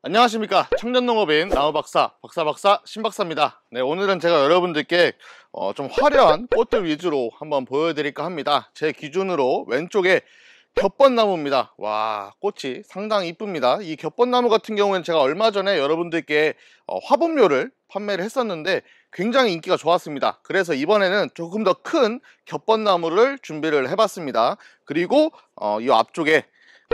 안녕하십니까, 청년농업인 나무박사 박사박사 신박사입니다. 네, 오늘은 제가 여러분들께 좀 화려한 꽃들 위주로 한번 보여드릴까 합니다. 제 기준으로 왼쪽에 겹번나무입니다. 와, 꽃이 상당히 이쁩니다. 이 겹번나무 같은 경우에는 제가 얼마 전에 여러분들께 화분묘를 판매를 했었는데 굉장히 인기가 좋았습니다. 그래서 이번에는 조금 더 큰 겹번나무를 준비를 해봤습니다. 그리고 이 앞쪽에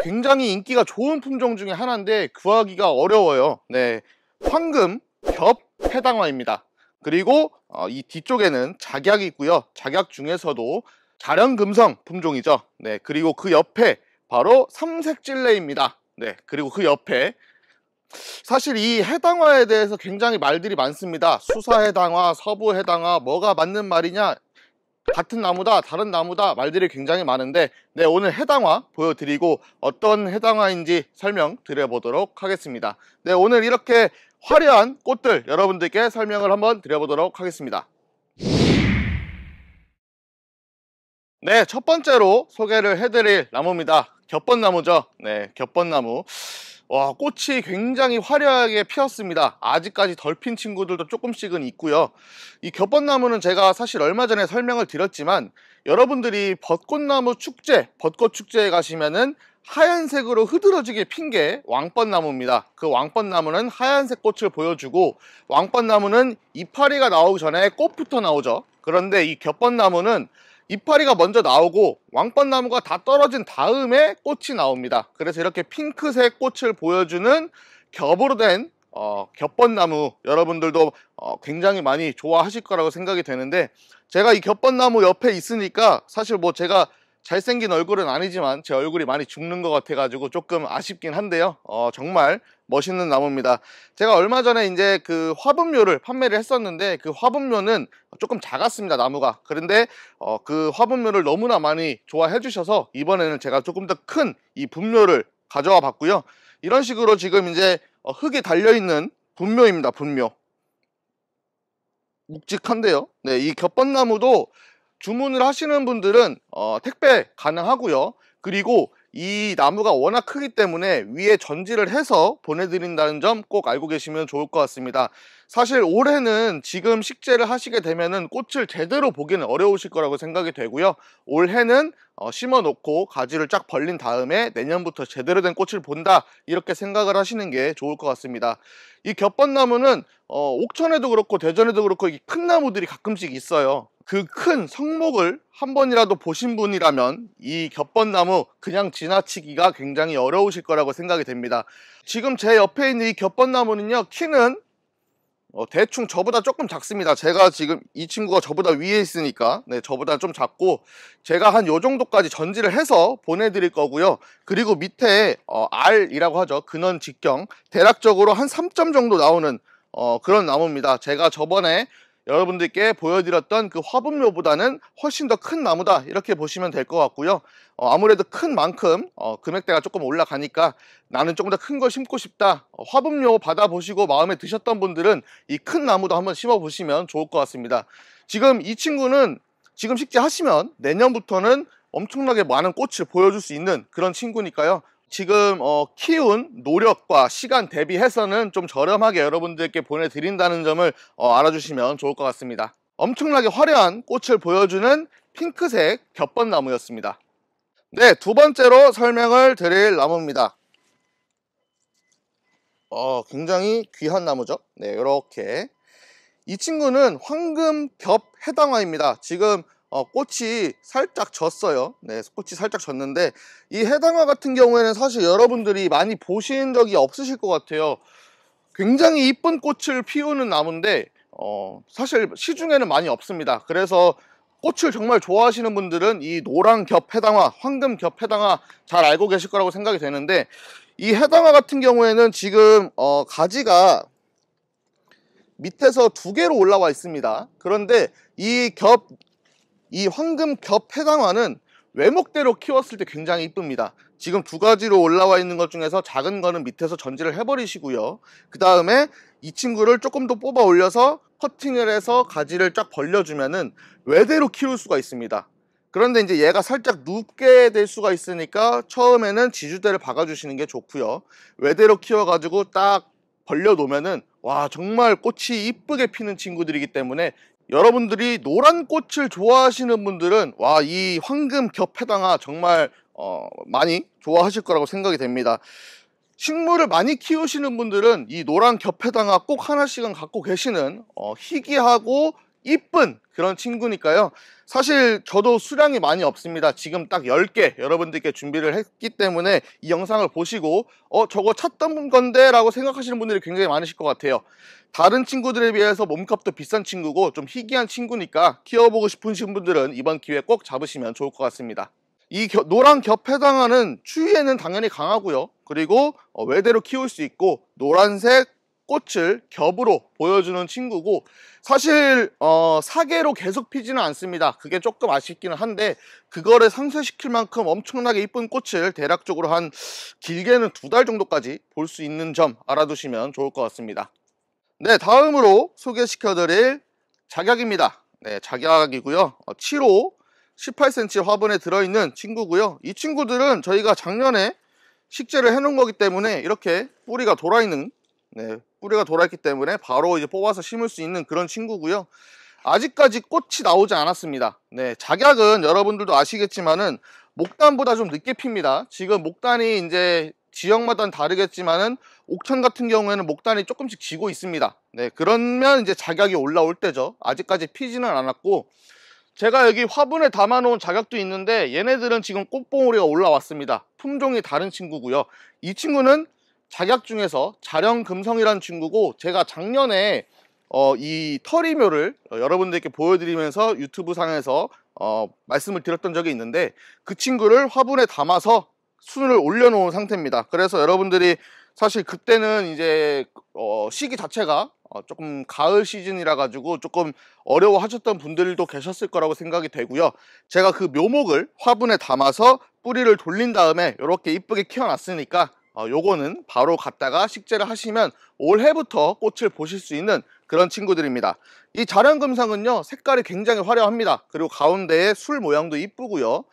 굉장히 인기가 좋은 품종 중에 하나인데 구하기가 어려워요. 네, 황금 겹 해당화입니다. 그리고 이 뒤쪽에는 작약이 있고요. 작약 중에서도 자련금성 품종이죠. 네, 그리고 그 옆에 바로 삼색찔레입니다. 네, 그리고 그 옆에 사실 이 해당화에 대해서 굉장히 말들이 많습니다. 수사해당화, 서부해당화, 뭐가 맞는 말이냐, 같은 나무다, 다른 나무다, 말들이 굉장히 많은데, 네, 오늘 해당화 보여드리고 어떤 해당화인지 설명드려보도록 하겠습니다. 네, 오늘 이렇게 화려한 꽃들 여러분들께 설명을 한번 드려보도록 하겠습니다. 네, 첫 번째로 소개를 해드릴 나무입니다. 겹번나무죠. 네, 겹번나무. 와, 꽃이 굉장히 화려하게 피었습니다. 아직까지 덜 핀 친구들도 조금씩은 있고요. 이 겹번나무는 제가 사실 얼마 전에 설명을 드렸지만, 여러분들이 벚꽃나무 축제, 벚꽃 축제에 가시면은 하얀색으로 흐드러지게 핀 게 왕벚나무입니다. 그 왕벚나무는 하얀색 꽃을 보여주고, 왕벚나무는 이파리가 나오기 전에 꽃부터 나오죠. 그런데 이 겹번나무는 이파리가 먼저 나오고 왕벚나무가 다 떨어진 다음에 꽃이 나옵니다. 그래서 이렇게 핑크색 꽃을 보여주는 겹으로 된 겹번나무, 여러분들도 굉장히 많이 좋아하실 거라고 생각이 되는데, 제가 이 겹번나무 옆에 있으니까 사실 뭐 제가 잘생긴 얼굴은 아니지만 제 얼굴이 많이 죽는 것 같아 가지고 조금 아쉽긴 한데요. 정말 멋있는 나무입니다. 제가 얼마 전에 이제 그 화분묘를 판매를 했었는데, 그 화분묘는 조금 작았습니다, 나무가. 그런데 그 화분묘를 너무나 많이 좋아해 주셔서 이번에는 제가 조금 더 큰 이 분묘를 가져와 봤고요. 이런 식으로 지금 이제 흙에 달려있는 분묘입니다. 분묘 묵직한데요. 네, 이 겹번나무도 주문을 하시는 분들은 택배 가능하고요. 그리고 이 나무가 워낙 크기 때문에 위에 전지를 해서 보내드린다는 점 꼭 알고 계시면 좋을 것 같습니다. 사실 올해는 지금 식재를 하시게 되면은 꽃을 제대로 보기는 어려우실 거라고 생각이 되고요. 올해는 심어 놓고 가지를 쫙 벌린 다음에 내년부터 제대로 된 꽃을 본다, 이렇게 생각을 하시는 게 좋을 것 같습니다. 이 겹번나무는 옥천에도 그렇고 대전에도 그렇고 큰 나무들이 가끔씩 있어요. 그 큰 성목을 한 번이라도 보신 분이라면 이 겹번나무 그냥 지나치기가 굉장히 어려우실 거라고 생각이 됩니다. 지금 제 옆에 있는 이 겹번나무는요, 키는 대충 저보다 조금 작습니다. 제가 지금 이 친구가 저보다 위에 있으니까, 네, 저보다 좀 작고, 제가 한 요 정도까지 전지를 해서 보내드릴 거고요. 그리고 밑에 R이라고 하죠. 근원 직경, 대략적으로 한 3점 정도 나오는 그런 나무입니다. 제가 저번에 여러분들께 보여드렸던 그 화분묘보다는 훨씬 더 큰 나무다, 이렇게 보시면 될 것 같고요. 아무래도 큰 만큼 금액대가 조금 올라가니까 나는 조금 더 큰 걸 심고 싶다, 화분묘 받아보시고 마음에 드셨던 분들은 이 큰 나무도 한번 심어 보시면 좋을 것 같습니다. 지금 이 친구는 지금 식재하시면 내년부터는 엄청나게 많은 꽃을 보여줄 수 있는 그런 친구니까요. 지금 키운 노력과 시간 대비해서는 좀 저렴하게 여러분들께 보내드린다는 점을 알아주시면 좋을 것 같습니다. 엄청나게 화려한 꽃을 보여주는 핑크색 겹번나무였습니다. 네, 두 번째로 설명을 드릴 나무입니다. 굉장히 귀한 나무죠. 네, 이렇게 이 친구는 황금 겹 해당화입니다. 지금 꽃이 살짝 졌어요. 네, 꽃이 살짝 졌는데, 이 해당화 같은 경우에는 사실 여러분들이 많이 보신 적이 없으실 것 같아요. 굉장히 이쁜 꽃을 피우는 나무인데 사실 시중에는 많이 없습니다. 그래서 꽃을 정말 좋아하시는 분들은 이 노란 겹 해당화, 황금 겹 해당화 잘 알고 계실 거라고 생각이 되는데, 이 해당화 같은 경우에는 지금 가지가 밑에서 두 개로 올라와 있습니다. 그런데 이 황금 겹 해당화는 외목대로 키웠을 때 굉장히 이쁩니다. 지금 두 가지로 올라와 있는 것 중에서 작은 거는 밑에서 전지를 해버리시고요. 그 다음에 이 친구를 조금 더 뽑아 올려서 커팅을 해서 가지를 쫙 벌려주면은 외대로 키울 수가 있습니다. 그런데 이제 얘가 살짝 눕게 될 수가 있으니까 처음에는 지주대를 박아주시는 게 좋고요. 외대로 키워가지고 딱 벌려놓으면은 와 정말 꽃이 이쁘게 피는 친구들이기 때문에 여러분들이 노란 꽃을 좋아하시는 분들은 와 이 황금 겹해당아 정말 많이 좋아하실 거라고 생각이 됩니다. 식물을 많이 키우시는 분들은 이 노란 겹해당아 꼭 하나씩은 갖고 계시는 희귀하고 이쁜 그런 친구니까요. 사실 저도 수량이 많이 없습니다. 지금 딱 10개 여러분들께 준비를 했기 때문에 이 영상을 보시고 저거 찾던 건데 라고 생각하시는 분들이 굉장히 많으실 것 같아요. 다른 친구들에 비해서 몸값도 비싼 친구고 좀 희귀한 친구니까 키워보고 싶으신 분들은 이번 기회에 꼭 잡으시면 좋을 것 같습니다. 이 노란 겹해당아는 추위에는 당연히 강하고요. 그리고 외대로 키울 수 있고 노란색 꽃을 겹으로 보여주는 친구고 사실 사계로 계속 피지는 않습니다. 그게 조금 아쉽기는 한데 그거를 상쇄시킬 만큼 엄청나게 이쁜 꽃을 대략적으로 한 길게는 2달 정도까지 볼 수 있는 점 알아두시면 좋을 것 같습니다. 네, 다음으로 소개시켜드릴 작약입니다. 네, 작약이고요. 7호 18cm 화분에 들어있는 친구고요. 이 친구들은 저희가 작년에 식재를 해놓은 거기 때문에 이렇게 뿌리가 돌아있는 뿌리가 돌아있기 때문에 바로 이제 뽑아서 심을 수 있는 그런 친구고요. 아직까지 꽃이 나오지 않았습니다. 네, 작약은 여러분들도 아시겠지만은 목단보다 좀 늦게 핍니다. 지금 목단이 이제 지역마다는 다르겠지만은 옥천 같은 경우에는 목단이 조금씩 지고 있습니다. 네, 그러면 이제 작약이 올라올 때죠. 아직까지 피지는 않았고 제가 여기 화분에 담아 놓은 작약도 있는데 얘네들은 지금 꽃봉오리가 올라왔습니다. 품종이 다른 친구고요. 이 친구는 작약 중에서 자령금성이라는 친구고 제가 작년에 이 털이묘를 여러분들께 보여드리면서 유튜브 상에서 말씀을 드렸던 적이 있는데 그 친구를 화분에 담아서 순을 올려놓은 상태입니다. 그래서 여러분들이 사실 그때는 이제 시기 자체가 조금 가을 시즌이라 가지고 조금 어려워 하셨던 분들도 계셨을 거라고 생각이 되고요. 제가 그 묘목을 화분에 담아서 뿌리를 돌린 다음에 이렇게 이쁘게 키워놨으니까 요거는 바로 갖다가 식재를 하시면 올해부터 꽃을 보실 수 있는 그런 친구들입니다. 이 자령금상은요 색깔이 굉장히 화려합니다. 그리고 가운데에 술 모양도 이쁘고요.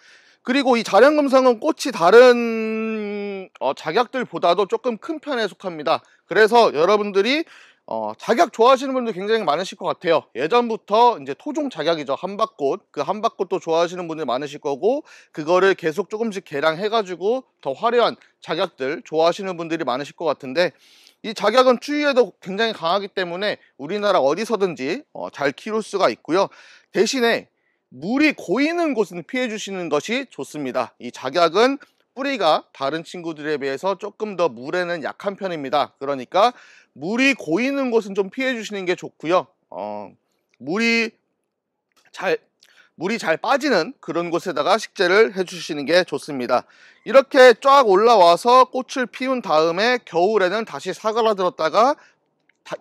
그리고 이 자령금상은 꽃이 다른 작약들보다도 조금 큰 편에 속합니다. 그래서 여러분들이 작약 좋아하시는 분들 굉장히 많으실 것 같아요. 예전부터 이제 토종 작약이죠. 한박꽃. 그 한박꽃도 좋아하시는 분들 많으실 거고 그거를 계속 조금씩 개량해 가지고 더 화려한 작약들 좋아하시는 분들이 많으실 것 같은데 이 작약은 추위에도 굉장히 강하기 때문에 우리나라 어디서든지 잘 키울 수가 있고요. 대신에 물이 고이는 곳은 피해 주시는 것이 좋습니다. 이 작약은 뿌리가 다른 친구들에 비해서 조금 더 물에는 약한 편입니다. 그러니까 물이 고이는 곳은 좀 피해 주시는 게 좋고요. 물이 잘 빠지는 그런 곳에다가 식재를 해 주시는 게 좋습니다. 이렇게 쫙 올라와서 꽃을 피운 다음에 겨울에는 다시 사그라들었다가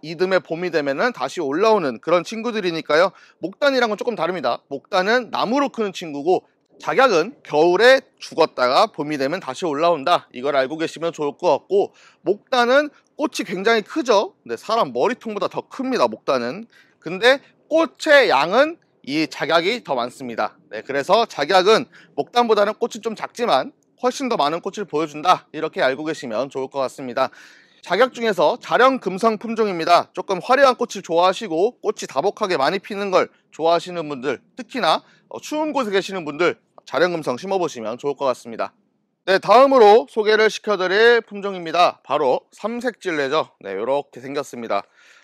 이듬해 봄이 되면은 다시 올라오는 그런 친구들이니까요. 목단이랑은 조금 다릅니다. 목단은 나무로 크는 친구고 작약은 겨울에 죽었다가 봄이 되면 다시 올라온다. 이걸 알고 계시면 좋을 것 같고 목단은 꽃이 굉장히 크죠. 네, 사람 머리통보다 더 큽니다. 목단은. 근데 꽃의 양은 이 작약이 더 많습니다. 네, 그래서 작약은 목단보다는 꽃이 좀 작지만 훨씬 더 많은 꽃을 보여준다. 이렇게 알고 계시면 좋을 것 같습니다. 작약 중에서 자령금성 품종입니다. 조금 화려한 꽃을 좋아하시고 꽃이 다복하게 많이 피는 걸 좋아하시는 분들, 특히나 추운 곳에 계시는 분들 자령금성 심어보시면 좋을 것 같습니다. 네, 다음으로 소개를 시켜드릴 품종입니다. 바로 삼색찔레죠. 네, 이렇게 생겼습니다.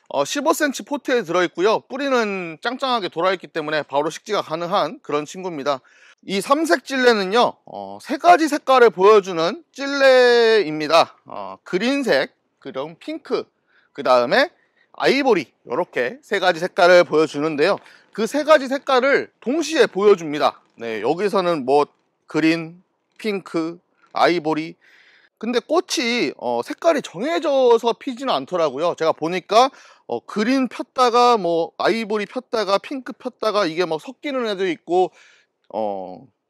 15cm 포트에 들어있고요. 뿌리는 짱짱하게 돌아있기 때문에 바로 식지가 가능한 그런 친구입니다. 이 삼색찔레는요 3가지 색깔을 보여주는 찔레입니다. 그린색, 그리고 핑크, 그 다음에 아이보리, 이렇게 3가지 색깔을 보여주는데요. 그 3가지 색깔을 동시에 보여줍니다. 네, 여기서는 뭐 그린, 핑크, 아이보리. 근데 꽃이 색깔이 정해져서 피지는 않더라고요. 제가 보니까 그린 폈다가 뭐 아이보리 폈다가 핑크 폈다가 이게 막 섞이는 애도 있고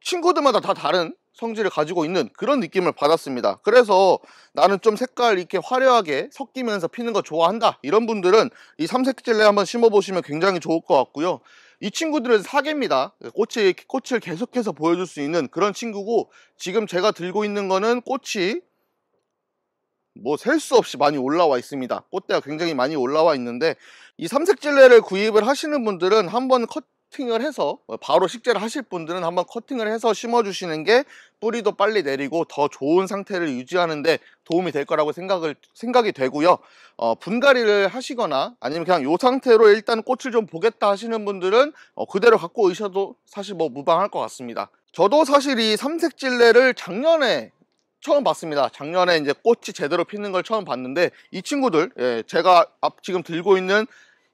친구들마다 다 다른 성질을 가지고 있는 그런 느낌을 받았습니다. 그래서 나는 좀 색깔 이렇게 화려하게 섞이면서 피는 거 좋아한다, 이런 분들은 이 삼색찔레 한번 심어 보시면 굉장히 좋을 것 같고요. 이 친구들은 사계입니다. 꽃을 계속해서 보여줄 수 있는 그런 친구고, 지금 제가 들고 있는 거는 꽃이 뭐 셀 수 없이 많이 올라와 있습니다. 꽃대가 굉장히 많이 올라와 있는데, 이 삼색찔레를 구입을 하시는 분들은 한번 커팅을 해서, 바로 식재를 하실 분들은 한번 커팅을 해서 심어 주시는 게 뿌리도 빨리 내리고 더 좋은 상태를 유지하는 데 도움이 될 거라고 생각이 되고요. 분갈이를 하시거나 아니면 그냥 이 상태로 일단 꽃을 좀 보겠다 하시는 분들은 그대로 갖고 오셔도 사실 뭐 무방할 것 같습니다. 저도 사실 이 삼색찔레를 작년에 처음 봤습니다. 작년에 이제 꽃이 제대로 피는 걸 처음 봤는데, 이 친구들, 제가 지금 들고 있는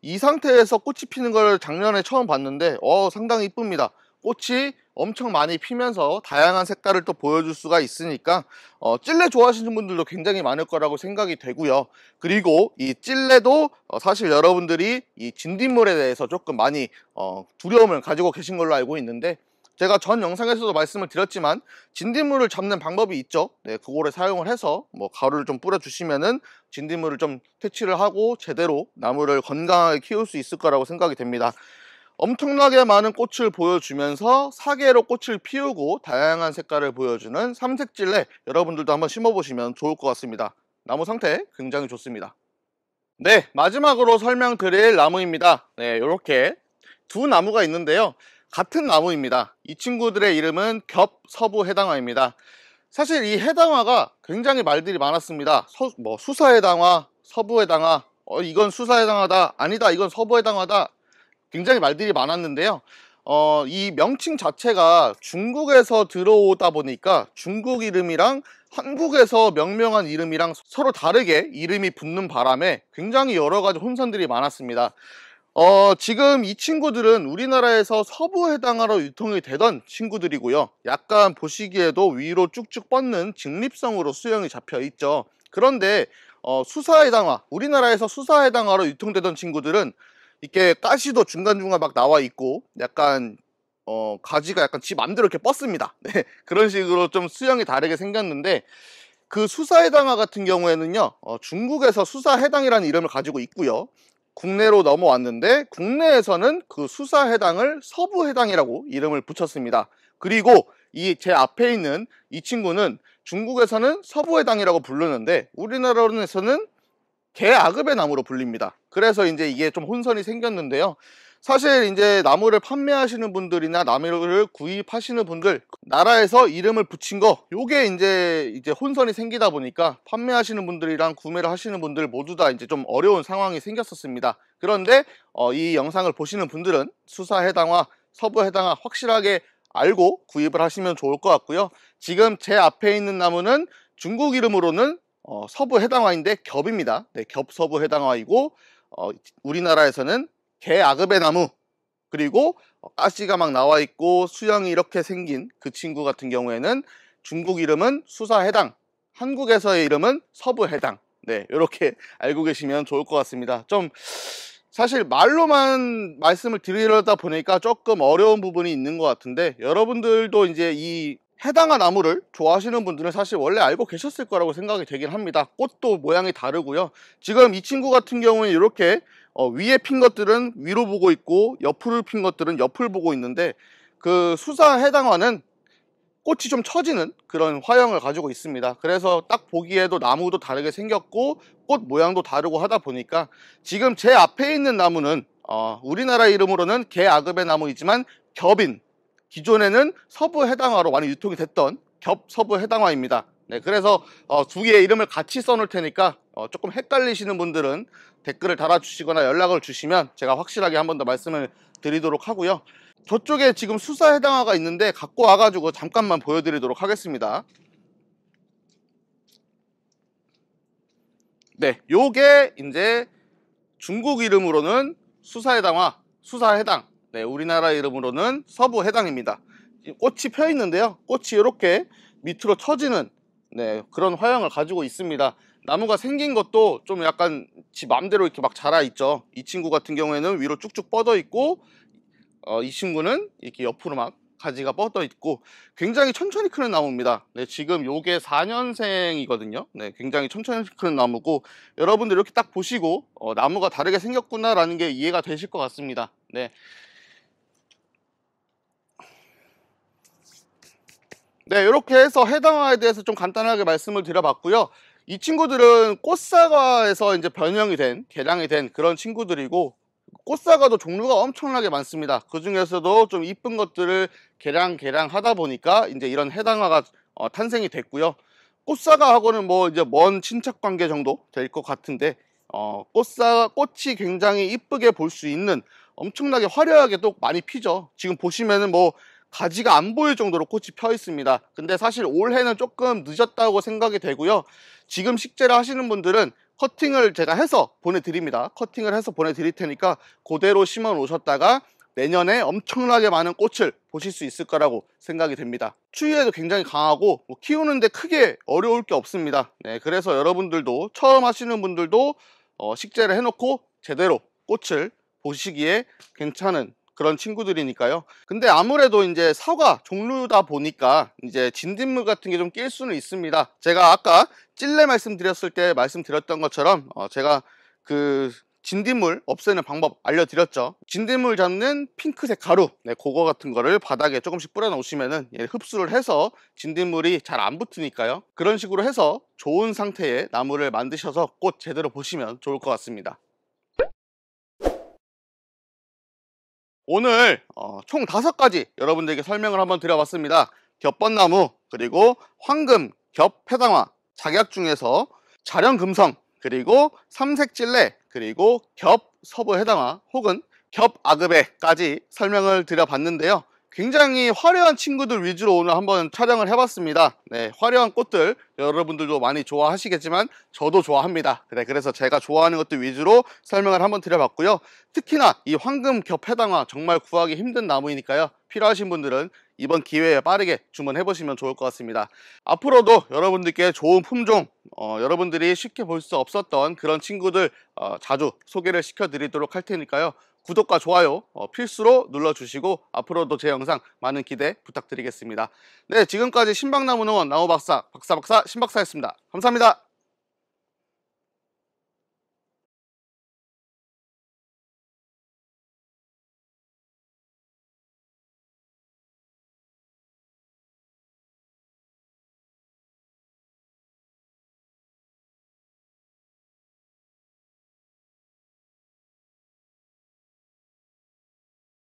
이 상태에서 꽃이 피는 걸 작년에 처음 봤는데 상당히 이쁩니다. 꽃이 엄청 많이 피면서 다양한 색깔을 또 보여줄 수가 있으니까 찔레 좋아하시는 분들도 굉장히 많을 거라고 생각이 되고요. 그리고 이 찔레도 사실 여러분들이 이 진딧물에 대해서 조금 많이 두려움을 가지고 계신 걸로 알고 있는데, 제가 전 영상에서도 말씀을 드렸지만 진딧물을 잡는 방법이 있죠. 네, 그거를 사용을 해서 뭐 가루를 좀 뿌려 주시면은 진딧물을 좀 퇴치를 하고 제대로 나무를 건강하게 키울 수 있을 거라고 생각이 됩니다. 엄청나게 많은 꽃을 보여주면서 사계로 꽃을 피우고 다양한 색깔을 보여주는 삼색찔레, 여러분들도 한번 심어보시면 좋을 것 같습니다. 나무 상태 굉장히 좋습니다. 네, 마지막으로 설명드릴 나무입니다. 네, 이렇게 두 나무가 있는데요, 같은 나무입니다. 이 친구들의 이름은 겹서부해당화입니다. 사실 이 해당화가 굉장히 말들이 많았습니다. 수사해당화, 서부해당화, 이건 수사해당화다, 아니다 이건 서부해당화다, 굉장히 말들이 많았는데요. 이 명칭 자체가 중국에서 들어오다 보니까 중국 이름이랑 한국에서 명명한 이름이랑 서로 다르게 이름이 붙는 바람에 굉장히 여러 가지 혼선들이 많았습니다. 지금 이 친구들은 우리나라에서 서부해당화로 유통이 되던 친구들이고요. 약간 보시기에도 위로 쭉쭉 뻗는 직립성으로 수영이 잡혀 있죠. 그런데 수사해당화, 우리나라에서 수사해당화로 유통되던 친구들은 이렇게 가시도 중간중간 막 나와 있고 약간 가지가 약간 지 맘대로 이렇게 뻗습니다. 네, 그런 식으로 좀 수영이 다르게 생겼는데, 그 수사해당화 같은 경우에는요, 중국에서 수사해당이라는 이름을 가지고 있고요. 국내로 넘어왔는데 국내에서는 그 수사해당을 서부해당이라고 이름을 붙였습니다. 그리고 이 제 앞에 있는 이 친구는 중국에서는 서부해당이라고 부르는데 우리나라에서는 개아급의 나무로 불립니다. 그래서 이제 이게 좀 혼선이 생겼는데요. 사실 이제 나무를 판매하시는 분들이나 나무를 구입하시는 분들, 나라에서 이름을 붙인 거, 요게 이제 혼선이 생기다 보니까 판매하시는 분들이랑 구매를 하시는 분들 모두 다 이제 좀 어려운 상황이 생겼었습니다. 그런데 이 영상을 보시는 분들은 수사해당화, 서부해당화 확실하게 알고 구입을 하시면 좋을 것 같고요. 지금 제 앞에 있는 나무는 중국 이름으로는 서부해당화인데 겹입니다. 네, 겹서부해당화이고 우리나라에서는 개아급의 나무, 그리고 가시가 막 나와 있고 수영이 이렇게 생긴 그 친구 같은 경우에는 중국 이름은 수사해당, 한국에서의 이름은 서부해당. 네, 이렇게 알고 계시면 좋을 것 같습니다. 좀 사실 말로만 말씀을 드리려다 보니까 조금 어려운 부분이 있는 것 같은데, 여러분들도 이제 이 해당화 나무를 좋아하시는 분들은 사실 원래 알고 계셨을 거라고 생각이 되긴 합니다. 꽃도 모양이 다르고요. 지금 이 친구 같은 경우는 이렇게 위에 핀 것들은 위로 보고 있고 옆을 핀 것들은 옆을 보고 있는데, 그 수사해당화는 꽃이 좀 처지는 그런 화형을 가지고 있습니다. 그래서 딱 보기에도 나무도 다르게 생겼고 꽃 모양도 다르고 하다 보니까, 지금 제 앞에 있는 나무는 우리나라 이름으로는 개아급의 나무이지만 겹인, 기존에는 서부해당화로 많이 유통이 됐던 겹서부해당화입니다. 네, 그래서 두 개의 이름을 같이 써놓을 테니까 조금 헷갈리시는 분들은 댓글을 달아주시거나 연락을 주시면 제가 확실하게 한 번 더 말씀을 드리도록 하고요. 저쪽에 지금 수사해당화가 있는데 갖고 와가지고 잠깐만 보여드리도록 하겠습니다. 네, 요게 이제 중국 이름으로는 수사해당화, 수사해당, 네, 우리나라 이름으로는 서부해당입니다. 꽃이 펴 있는데요, 꽃이 이렇게 밑으로 처지는, 네, 그런 화형을 가지고 있습니다. 나무가 생긴 것도 좀 약간 지 맘대로 이렇게 막 자라 있죠. 이 친구 같은 경우에는 위로 쭉쭉 뻗어 있고 이 친구는 이렇게 옆으로 막 가지가 뻗어 있고 굉장히 천천히 크는 나무입니다. 네, 지금 요게 4년생이거든요. 네, 굉장히 천천히 크는 나무고, 여러분들 이렇게 딱 보시고 나무가 다르게 생겼구나 라는 게 이해가 되실 것 같습니다. 네, 네, 이렇게 해서 해당화에 대해서 좀 간단하게 말씀을 드려봤고요. 이 친구들은 꽃사과에서 이제 변형이 된, 개량이 된 그런 친구들이고, 꽃사과도 종류가 엄청나게 많습니다. 그 중에서도 좀 이쁜 것들을 개량 하다 보니까 이제 이런 해당화가 탄생이 됐고요. 꽃사과하고는 뭐 이제 먼 친척 관계 정도 될 것 같은데, 꽃이 굉장히 이쁘게 볼 수 있는, 엄청나게 화려하게 또 많이 피죠. 지금 보시면은 뭐 가지가 안 보일 정도로 꽃이 펴 있습니다. 근데 사실 올해는 조금 늦었다고 생각이 되고요. 지금 식재를 하시는 분들은 커팅을 제가 해서 보내드립니다. 커팅을 해서 보내드릴 테니까 그대로 심어 놓으셨다가 내년에 엄청나게 많은 꽃을 보실 수 있을 거라고 생각이 됩니다. 추위에도 굉장히 강하고 뭐 키우는데 크게 어려울 게 없습니다. 네, 그래서 여러분들도 처음 하시는 분들도 식재를 해놓고 제대로 꽃을 보시기에 괜찮은 그런 친구들이니까요. 근데 아무래도 이제 사과 종류다 보니까 이제 진딧물 같은 게 좀 낄 수는 있습니다. 제가 아까 찔레 말씀드렸을 때 말씀드렸던 것처럼 제가 그 진딧물 없애는 방법 알려드렸죠. 진딧물 잡는 핑크색 가루, 네, 그거 같은 거를 바닥에 조금씩 뿌려 놓으시면은 흡수를 해서 진딧물이 잘 안 붙으니까요. 그런 식으로 해서 좋은 상태의 나무를 만드셔서 꽃 제대로 보시면 좋을 것 같습니다. 오늘 총 5가지 여러분들에게 설명을 한번 드려봤습니다. 겹번나무, 그리고 황금, 겹 패당화, 작약 중에서 자령금성, 그리고 삼색찔레, 그리고 겹 서부 해당화 혹은 겹 아그베까지 설명을 드려봤는데요. 굉장히 화려한 친구들 위주로 오늘 한번 촬영을 해봤습니다. 네, 화려한 꽃들 여러분들도 많이 좋아하시겠지만 저도 좋아합니다. 그래서 제가 좋아하는 것들 위주로 설명을 한번 드려봤고요. 특히나 이 황금 겹 해당화 정말 구하기 힘든 나무이니까요. 필요하신 분들은 이번 기회에 빠르게 주문해 보시면 좋을 것 같습니다. 앞으로도 여러분들께 좋은 품종, 여러분들이 쉽게 볼 수 없었던 그런 친구들 자주 소개를 시켜 드리도록 할 테니까요. 구독과 좋아요 필수로 눌러주시고 앞으로도 제 영상 많은 기대 부탁드리겠습니다. 네, 지금까지 신박나무농원 나무박사 신박사였습니다. 감사합니다.